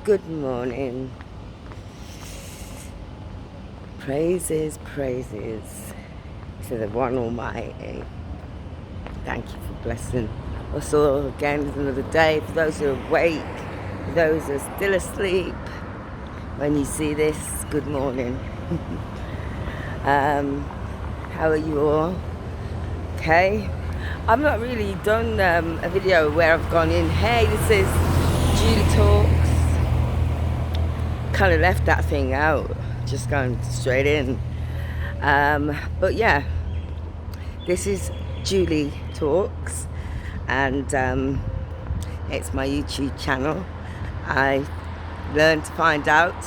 Good morning. Praises to the one Almighty. Thank you for blessing us all again with another day. For those who are awake, for those who are still asleep, when you see this, good morning. How are you all? Okay. I've not really done a video where I've gone in, hey, this is Julie Talks. Kind of left that thing out, just going straight in. But yeah, this is Julie Talks, and it's my YouTube channel. I learned to find out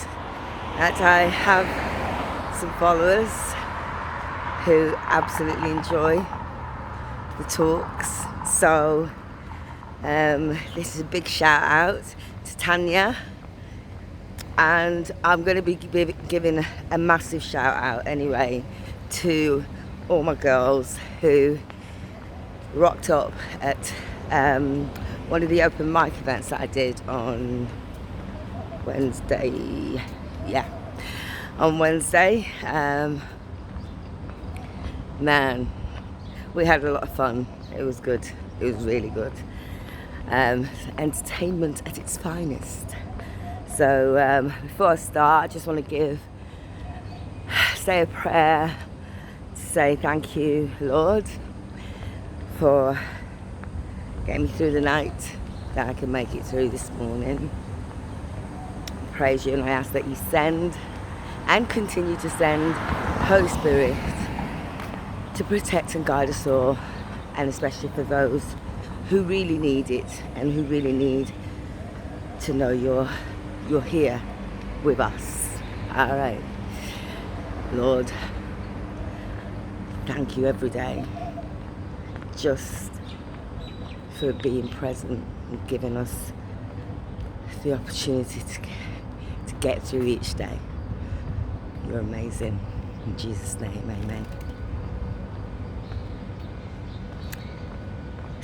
that I have some followers who absolutely enjoy the talks. So this is a big shout out to Tanya. And I'm going to be giving a massive shout out anyway to all my girls who rocked up at one of the open mic events that I did on Wednesday. Yeah, on Wednesday. Man, we had a lot of fun. It was good. It was really good. Entertainment at its finest. So before I start, I just want to say a prayer to say thank you, Lord, for getting me through the night, that I can make it through this morning. I praise you, and I ask that you send and continue to send Holy Spirit to protect and guide us all, and especially for those who really need it and who really need to know you're here with us. All right, Lord, thank you every day just for being present and giving us the opportunity to get through each day. You're amazing. In Jesus' name, amen.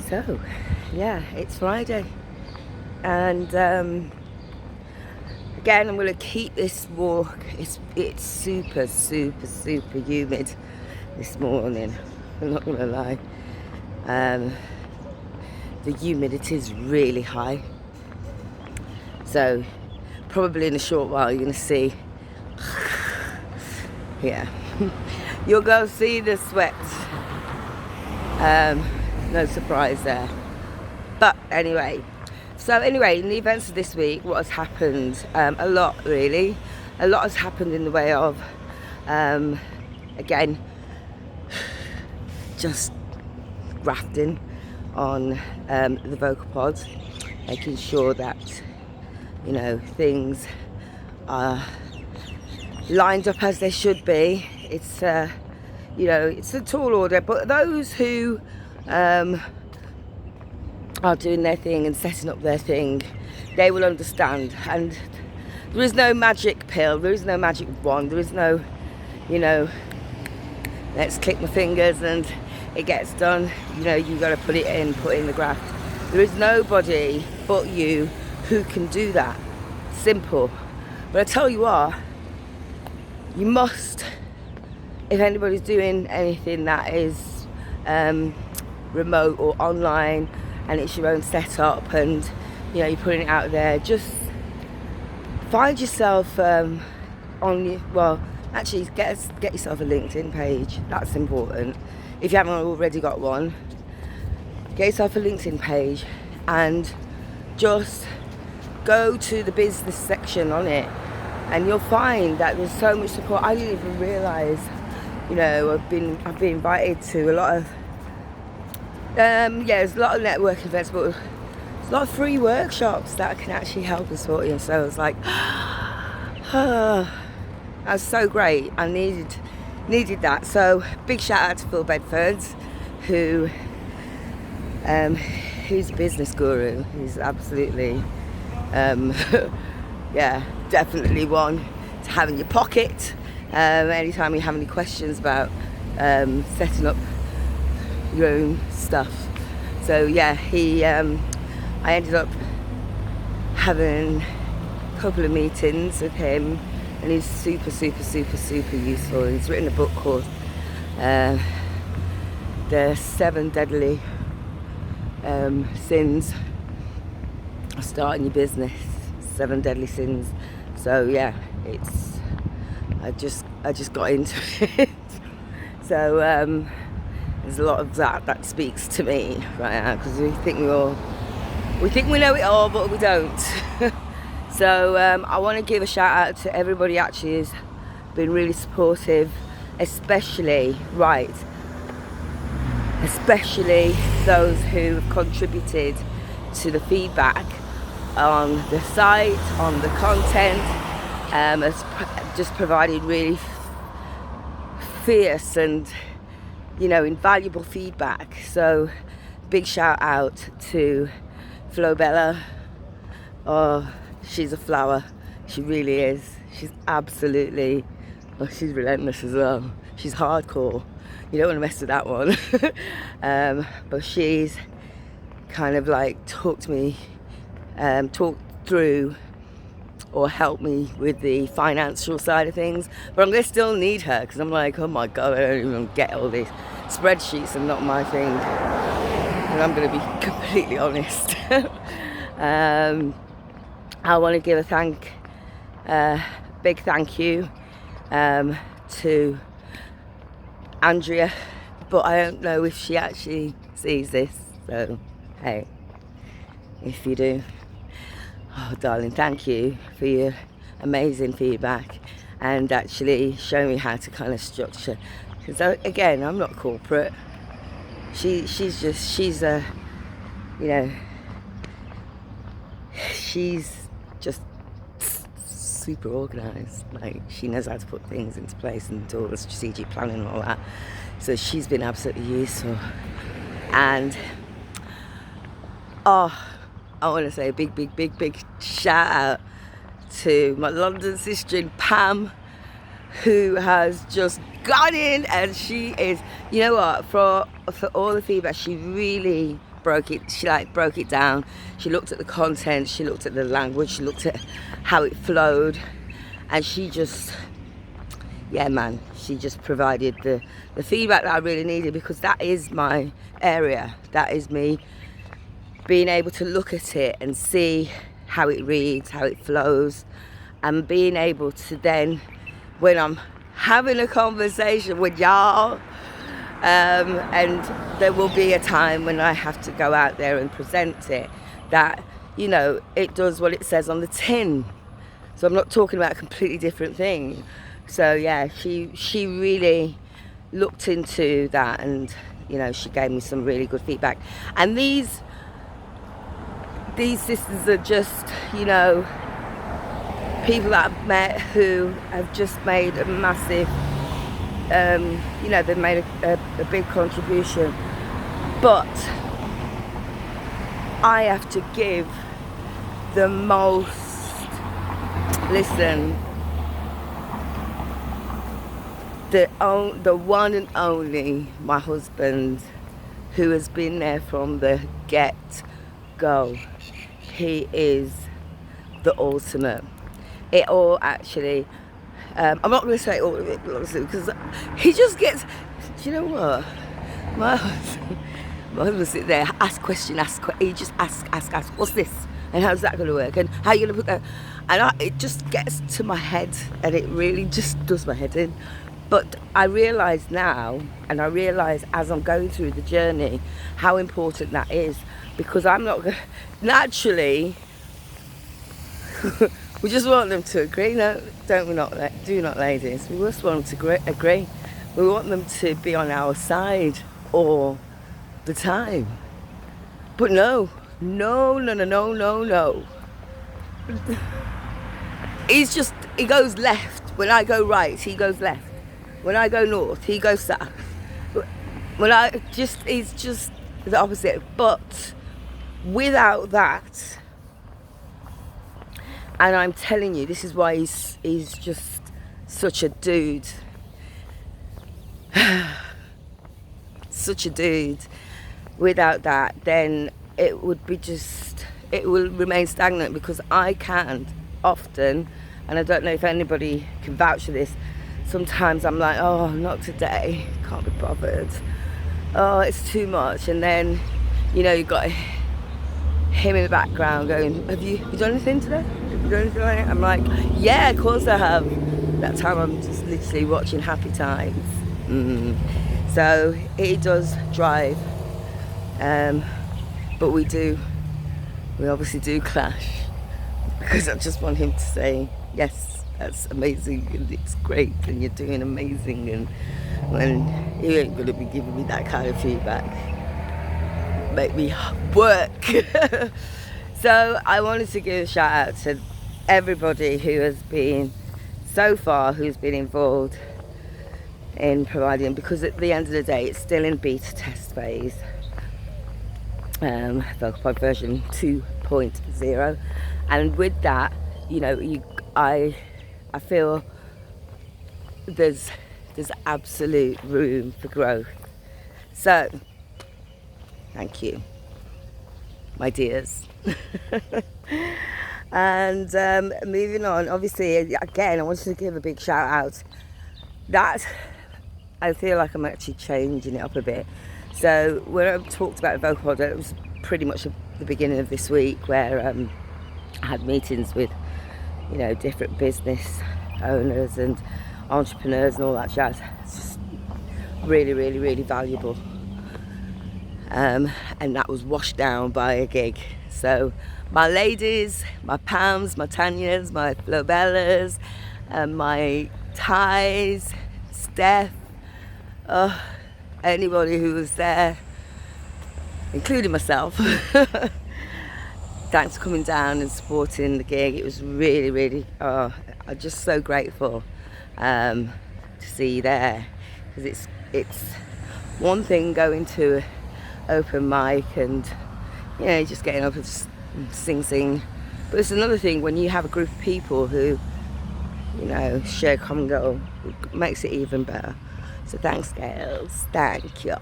So, yeah, it's Friday, and again, I'm going to keep this walk. It's super humid this morning. I'm not going to lie. The humidity is really high. So probably in a short while you're going to see. Yeah, you'll go see the sweat. No surprise there. But anyway. So anyway, in the events of this week, what has happened? A lot, really. A lot has happened in the way of, again, just grafting on the vocal pods, making sure that, you know, things are lined up as they should be. It's, you know, it's a tall order, but those who are doing their thing and setting up their thing, they will understand. And there is no magic pill, there is no magic wand, there is no, you know, let's click my fingers and it gets done. You know, you got to put in the graft. There is nobody but you who can do that. Simple. But I tell you what, you must, if anybody's doing anything that is remote or online, and it's your own setup, and you know, you're putting it out there, just find yourself actually get yourself a LinkedIn page. That's important. If you haven't already got one, get yourself a LinkedIn page and just go to the business section on it, and you'll find that there's so much support. I didn't even realise, you know, I've been invited to a lot of there's a lot of networking events, but there's a lot of free workshops that can actually help and support you. And so I was like, that's so great. I needed that. So big shout out to Phil Bedford, who's a business guru. He's absolutely, yeah, definitely one to have in your pocket. Anytime you have any questions about setting up your own stuff. So yeah, I ended up having a couple of meetings with him, and he's super, super, super, super useful. He's written a book called The 7 Deadly Sins of Starting Your Business. 7 Deadly Sins. So yeah, I just got into it. So there's a lot of that speaks to me right now, because we think we know it all, but we don't. So I want to give a shout out to everybody actually who's been really supportive, especially those who have contributed to the feedback on the site, on the content, has just provided really fierce and, you know, invaluable feedback. So big shout out to Flo Bella. Oh, she's a flower. She really is. She's absolutely, she's relentless as well. She's hardcore. You don't want to mess with that one. But she's kind of like talked through or helped me with the financial side of things. But I'm going to still need her, because I'm like, oh my God, I don't even get all these spreadsheets are not my thing. And I'm going to be completely honest. I want to give a big thank you to Andrea, but I don't know if she actually sees this, so hey, if you do, oh darling, thank you for your amazing feedback and actually showing me how to kind of structure, because again, I'm not corporate. She's a, you know, she's just super organised. Like, she knows how to put things into place and do all the strategic planning and all that. So she's been absolutely useful. And I want to say a big shout out to my London sister in Pam, who has just gone in, and she is, you know what, for all the feedback, she really broke it down. She looked at the content, she looked at the language, she looked at how it flowed, and she just, yeah man, she just provided the feedback that I really needed, because that is my area. That is me being able to look at it and see how it reads, how it flows, and being able to then, when I'm having a conversation with y'all, and there will be a time when I have to go out there and present it, that, you know, it does what it says on the tin. So I'm not talking about a completely different thing. So yeah, she really looked into that, and, you know, she gave me some really good feedback. And these sisters are just, you know, people that I've met who have just made a massive, you know, they've made a big contribution. But I have to give the most, listen, the one and only, my husband, who has been there from the get-go. He is the ultimate. It all actually, I'm not going to say all of it, because he just gets, do you know what? My husband sit there, he just ask, what's this? And how's that going to work? And how are you going to put that? And it just gets to my head, and it really just does my head in. But I realise now, and I realise as I'm going through the journey, how important that is. Because I'm not going to, naturally, we just want them to agree, no, don't we not, do not, ladies? We just want them to agree. We want them to be on our side all the time. But no. He goes left. When I go right, he goes left. When I go north, he goes south. He's just the opposite. But without that, and I'm telling you, this is why he's just such a dude. Such a dude. Without that, then it would be just, it will remain stagnant, because I can't often, and I don't know if anybody can vouch for this, sometimes I'm like, oh, not today, can't be bothered, oh, it's too much. And then, you know, you've got him in the background going, have you done anything today? Have you done anything like that? I'm like, yeah, of course I have. That time I'm just literally watching Happy Times. So he does drive, but we obviously do clash, because I just want him to say, yes, that's amazing and it's great and you're doing amazing, and when he ain't going to be giving me that kind of feedback, make me work. So I wanted to give a shout out to everybody who has been so far, who's been involved in providing, because at the end of the day it's still in beta test phase, VocalPod version 2.0, and with that, you know, I feel there's absolute room for growth. So thank you, my dears. And moving on, obviously, again, I wanted to give a big shout out that I feel like I'm actually changing it up a bit. So when I talked about VocalPod, it was pretty much the beginning of this week, where I had meetings with, you know, different business owners and entrepreneurs and all that jazz. It's just really, really, really valuable. And that was washed down by a gig. So my ladies, my Pams, my Tanyas, my Flobellas, my Ties, Steph, anybody who was there, including myself, thanks for coming down and supporting the gig. It was really, really, I'm just so grateful to see you there, because it's one thing going to open mic and, you know, just getting up and sing, but it's another thing when you have a group of people who, you know, share a common goal. It makes it even better. So thanks, girls, thank you.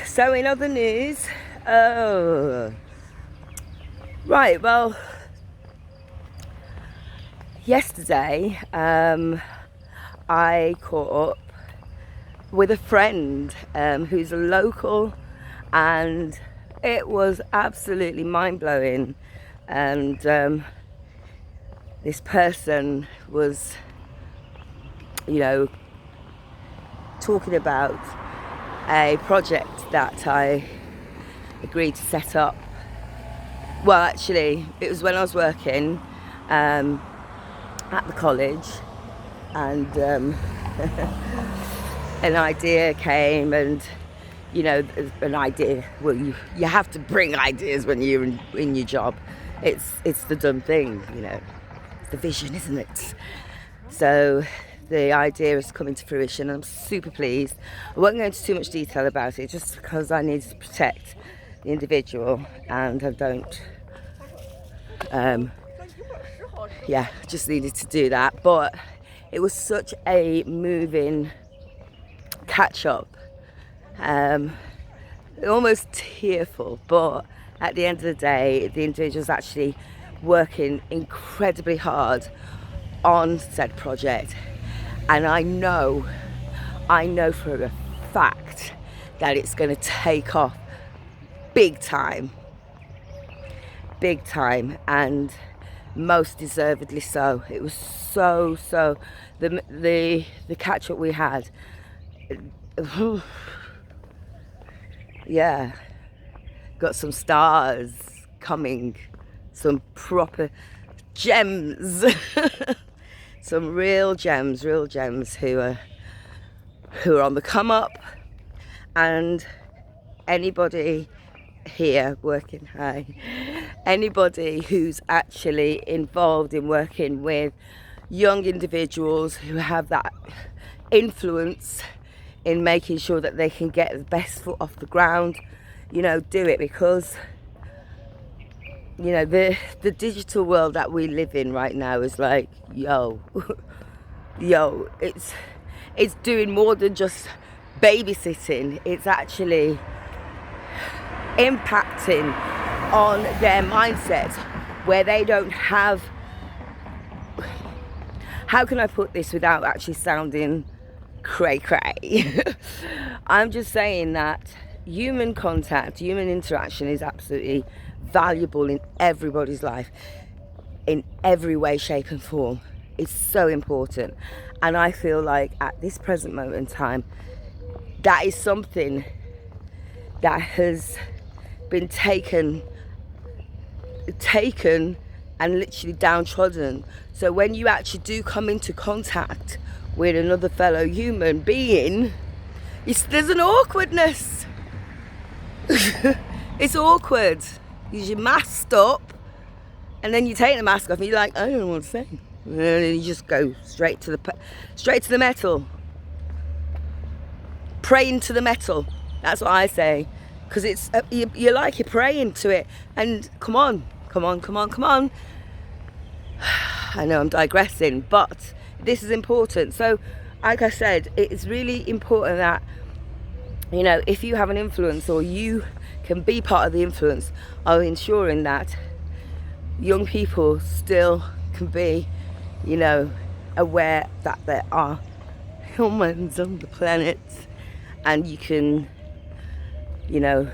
So in other news, right, well, yesterday I caught up with a friend who's a local, and it was absolutely mind-blowing. And this person was, you know, talking about a project that I agreed to set up. Well, actually, it was when I was working at the college, and an idea came, and, you know, an idea, well, you have to bring ideas when you're in your job. It's the done thing, you know, it's the vision, isn't it? So the idea is coming to fruition, and I'm super pleased. I won't go into too much detail about it, just because I need to protect the individual, and I don't, just needed to do that. But it was such a moving catch up, almost tearful, but at the end of the day, the individual's actually working incredibly hard on said project, and I know for a fact that it's going to take off big time, and most deservedly so. It was so the catch up we had, yeah, got some stars coming, some proper gems, some real gems who are on the come up. And anybody here working, anybody who's actually involved in working with young individuals who have that influence in making sure that they can get the best foot off the ground, you know, do it, because, you know, the digital world that we live in right now is like, yo, it's doing more than just babysitting. It's actually impacting on their mindset where they don't have, how can I put this without actually sounding cray cray? I'm just saying that human contact, human interaction is absolutely valuable in everybody's life, in every way, shape and form. It's so important. And I feel like at this present moment in time, that is something that has been taken and literally downtrodden. So when you actually do come into contact with another fellow human being, there's an awkwardness. It's awkward because you're masked up, and then you take the mask off and you're like, I don't know what to say, and then you just go straight to the metal, praying to the metal. That's what I say, because it's you're praying to it. And come on. I know I'm digressing, but this is important. So like I said, it's really important that, you know, if you have an influence, or you can be part of the influence of ensuring that young people still can be, you know, aware that there are humans on the planet, and you can, you know,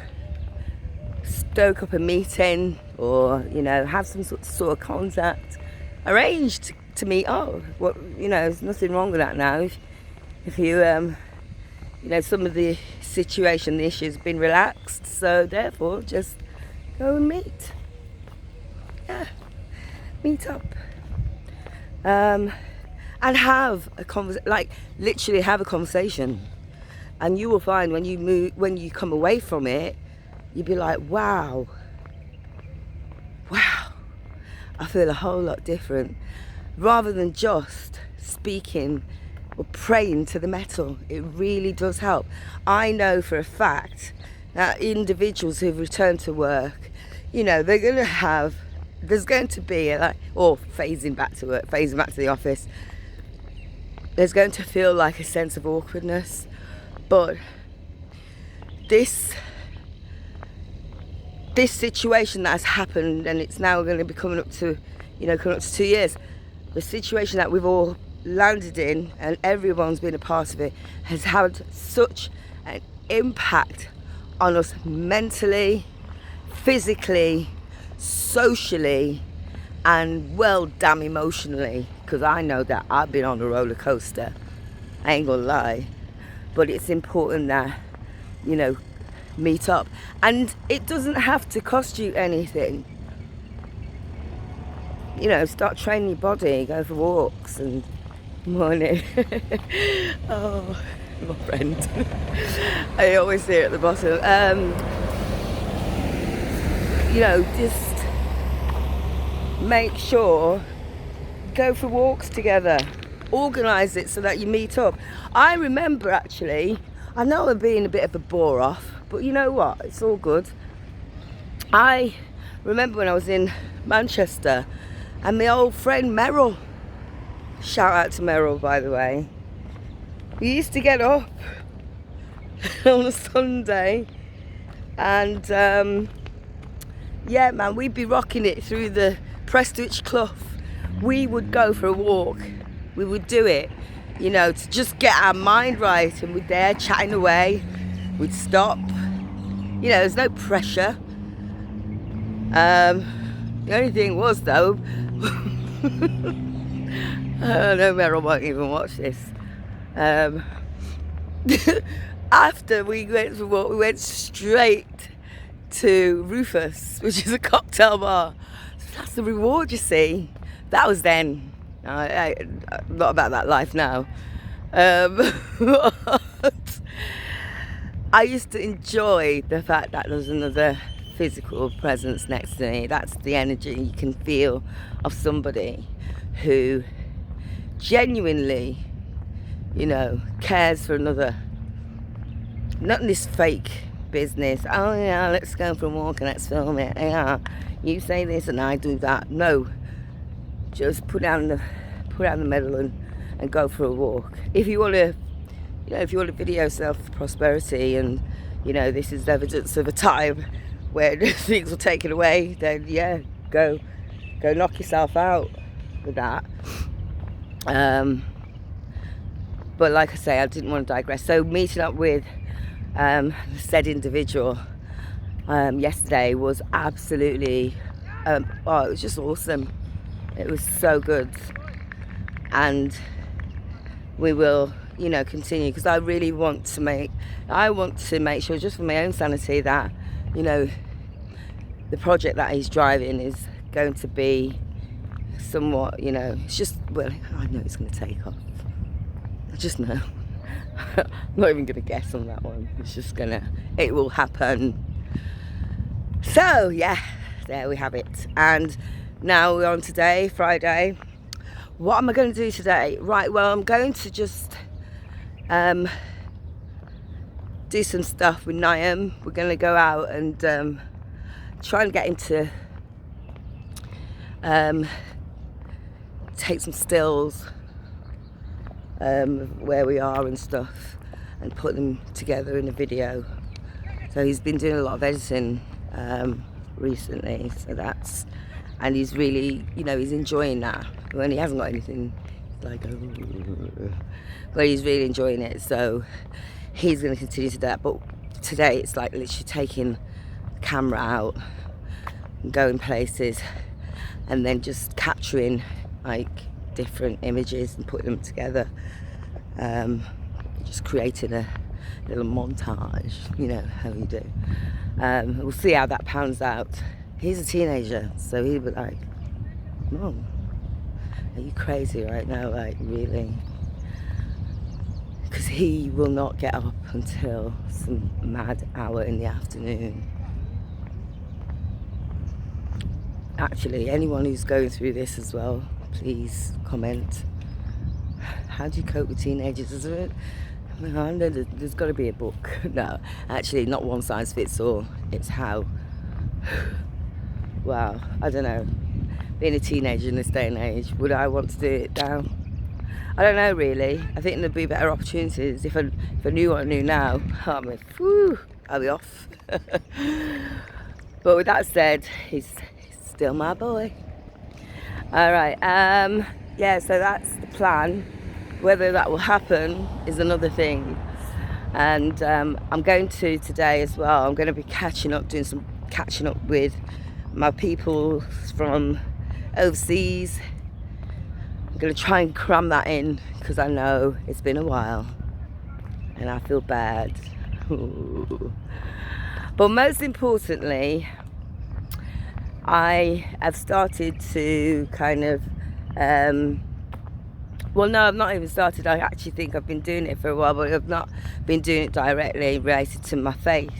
stoke up a meeting, or, you know, have some sort of contact arranged to meet up. What, you know, there's nothing wrong with that now. If you, you know, some of the situation, the issue's been relaxed, so therefore just go and meet. Yeah, meet up. And have a literally have a conversation. And you will find when you come away from it, you'll be like, wow, I feel a whole lot different. Rather than just speaking or praying to the metal, it really does help. I know for a fact that individuals who've returned to work, you know, there's going to be phasing back to work, phasing back to the office, there's going to feel like a sense of awkwardness. But this situation that has happened, and it's now going to be coming up to 2 years, the situation that we've all landed in and everyone's been a part of it, has had such an impact on us mentally, physically, socially, and well, damn emotionally, because I know that I've been on a roller coaster, I ain't gonna lie. But it's important that, you know, meet up, and it doesn't have to cost you anything. You know, start training your body, go for walks, and morning. Oh, my friend. I always see it at the bottom. You know, just make sure, go for walks together, organise it so that you meet up. I remember, actually, I know I'm being a bit of a bore off, but you know what, it's all good. I remember when I was in Manchester, and my old friend Meryl, shout out to Meryl, by the way, we used to get up on a Sunday, and yeah, man, we'd be rocking it through the Prestwich Clough. We would go for a walk. We would do it, you know, to just get our mind right, and we'd there chatting away. We'd stop. You know, there's no pressure. The only thing was, though, I know Meryl won't even watch this. After we went for walk, we went straight to Rufus, which is a cocktail bar. So that's the reward, you see. That was then. I'm not about that life now. But I used to enjoy the fact that there's another physical presence next to me. That's the energy you can feel of somebody who genuinely, you know, cares for another. Not in this fake business. Oh yeah, let's go for a walk and let's film it. Yeah, you say this and I do that. No, just put down the medal and go for a walk. If you want to, you know, if you want to video self-prosperity, and, you know, this is evidence of a time where things were taken away, then yeah, go knock yourself out with that. But like I say, I didn't want to digress. So meeting up with said individual yesterday was absolutely, it was just awesome. It was so good. And we will, continue, because I really want to make sure, just for my own sanity, that, the project that he's driving is going to be somewhat, it's just, well, I know it's going to take off. I just know. I'm not even going to guess on that one. It will happen. So, yeah, there we have it. And now we're on today, Friday. What am I going to do today? Right, well, I'm going to just do some stuff with Niam. We're going to go out and try and get him to take some stills where we are and stuff, and put them together in a video. So he's been doing a lot of editing recently, and he's really, he's enjoying that. When he hasn't got anything, like, but he's really enjoying it. So he's going to continue to do that. But today it's like literally taking the camera out and going places, and then just capturing like different images and putting them together. Just creating a little montage, how you do. We'll see how that pans out. He's a teenager, so he'll be like, Mom, are you crazy right now? Like, really? Because he will not get up until some mad hour in the afternoon. Actually, anyone who's going through this as well, please comment. How do you cope with teenagers? Is it? I know there's got to be a book. No, actually, not one size fits all. It's how. Wow, I don't know. Being a teenager in this day and age, would I want to do it now? I don't know, really. I think there'd be better opportunities if I knew what I knew now. I'll be off. But with that said, he's still my boy. All right. Yeah. So that's the plan. Whether that will happen is another thing. And I'm going to today as well. I'm going to be doing some catching up with my people from overseas. I'm going to try and cram that in, because I know it's been a while and I feel bad. Ooh. But most importantly, I have started to kind of well, no, I've not even started. I actually think I've been doing it for a while, but I've not been doing it directly related to my faith.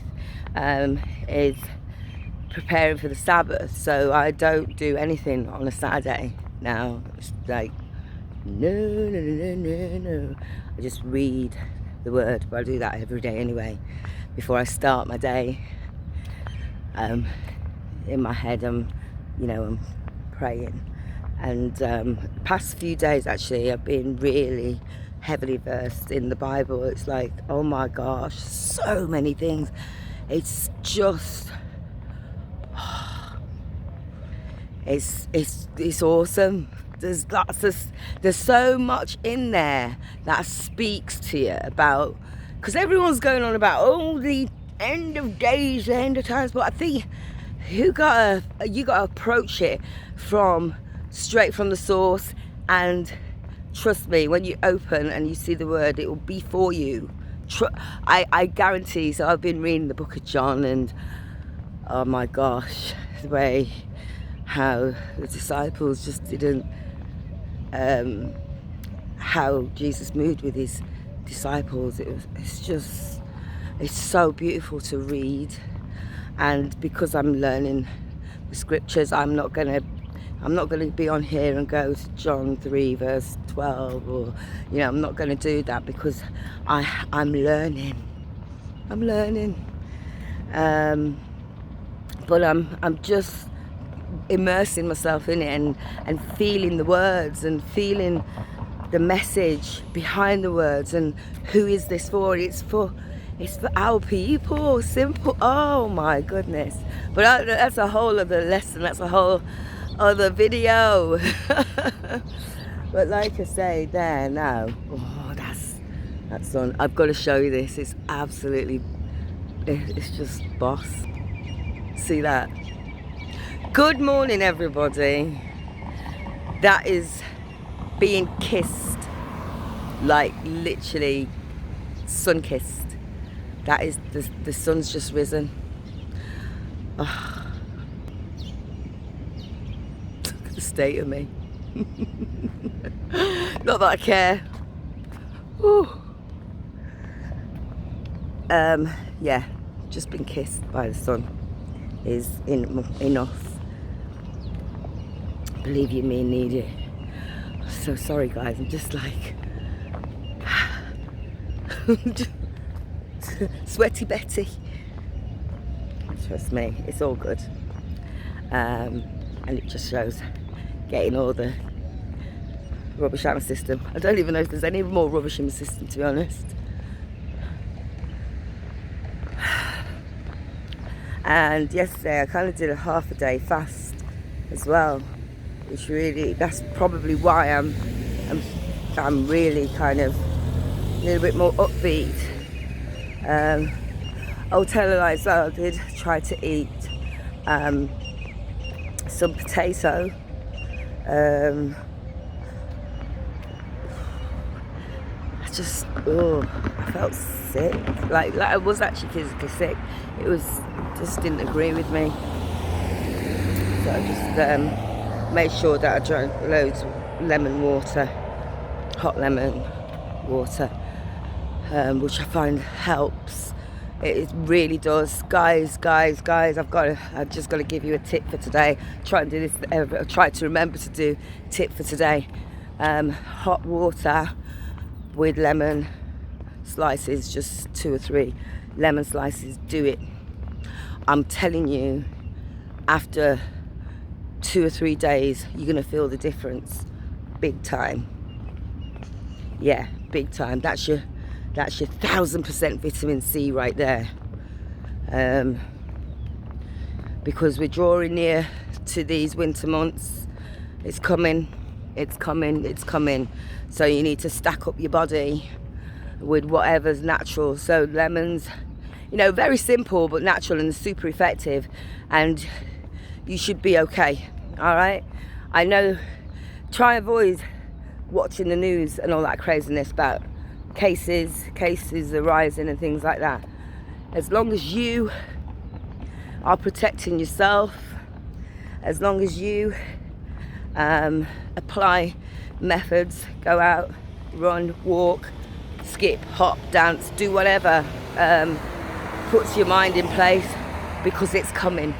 Is preparing for the Sabbath. So I don't do anything on a Saturday now. It's like, no. I just read the word, but I do that every day anyway. Before I start my day, in my head, I'm praying. And past few days, actually, I've been really heavily versed in the Bible. It's like, oh my gosh, so many things. It's just, it's awesome. There's so much in there that speaks to you about, because everyone's going on about the end of days, the end of times, but I think you gotta approach it straight from the source. And trust me, when you open and you see the word, it will be for you. I guarantee. So I've been reading the book of John, and oh my gosh, the way how the disciples just didn't, how Jesus moved with his disciples. It's so beautiful to read. And because I'm learning the scriptures, I'm not going to be on here and go to John 3 verse 12, or I'm not going to do that, because I'm learning. But I'm just immersing myself in it and feeling the words and feeling the message behind the words, and who is this for? It's for our people. Simple. Oh my goodness. But that's a whole other lesson. That's a whole other video. But like I say, there now. Oh, that's on. I've got to show you this. It's absolutely. It's just boss. See that? Good morning, everybody. That is being kissed, like literally sun kissed. That is the sun's just risen. Oh. Look at the state of me. Not that I care. Whew. Yeah, just been kissed by the sun is enough. Believe you me, need it. So sorry guys, I'm just like sweaty Betty. Trust me, it's all good. And it just shows getting all the rubbish out of my system. I don't even know if there's any more rubbish in my system, to be honest. And yesterday I kind of did a half a day fast as well, which really, that's probably why I'm really kind of a little bit more upbeat. I'll tell you as well, I did try to eat some potato. I felt sick. Like I was actually physically sick. It just didn't agree with me. So I just made sure that I drank loads of lemon water, hot lemon water, which I find helps. It really does. Guys, I've just got to give you a tip for today. Try and do this. Try to remember to do tip for today. Hot water with lemon slices, just 2 or 3 lemon slices. Do it. I'm telling you, after 2 or 3 days, you're gonna feel the difference, big time. Yeah, big time. That's your 1000% vitamin C right there. Because we're drawing near to these winter months. It's coming. So you need to stack up your body with whatever's natural. So lemons, very simple but natural and super effective, and you should be okay. All right. I know. Try avoid watching the news and all that craziness about cases arising and things like that. As long as you are protecting yourself, as long as you apply methods, go out, run, walk, skip, hop, dance, do whatever puts your mind in place, because it's coming,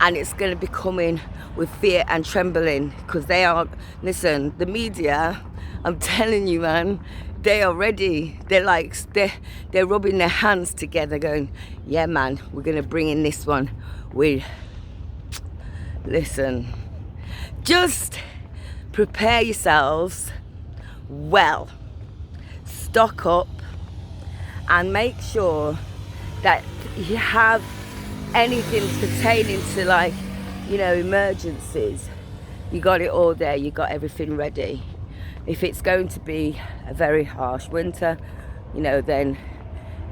and it's going to be coming with fear and trembling, because they are, listen, the media, I'm telling you, man, they are ready. They're rubbing their hands together going, yeah man, we're going to bring in this one. Listen, just prepare yourselves well, stock up, and make sure that you have anything pertaining to emergencies. You got it all there, you got everything ready. If it's going to be a very harsh winter, then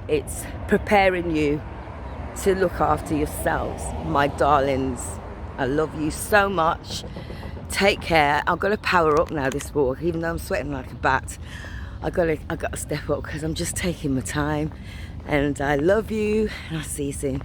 it's preparing you to look after yourselves. My darlings, I love you so much. Take care. I've got to power up now this walk, even though I'm sweating like a bat. I got to step up because I'm just taking my time. And I love you, and I'll see you soon.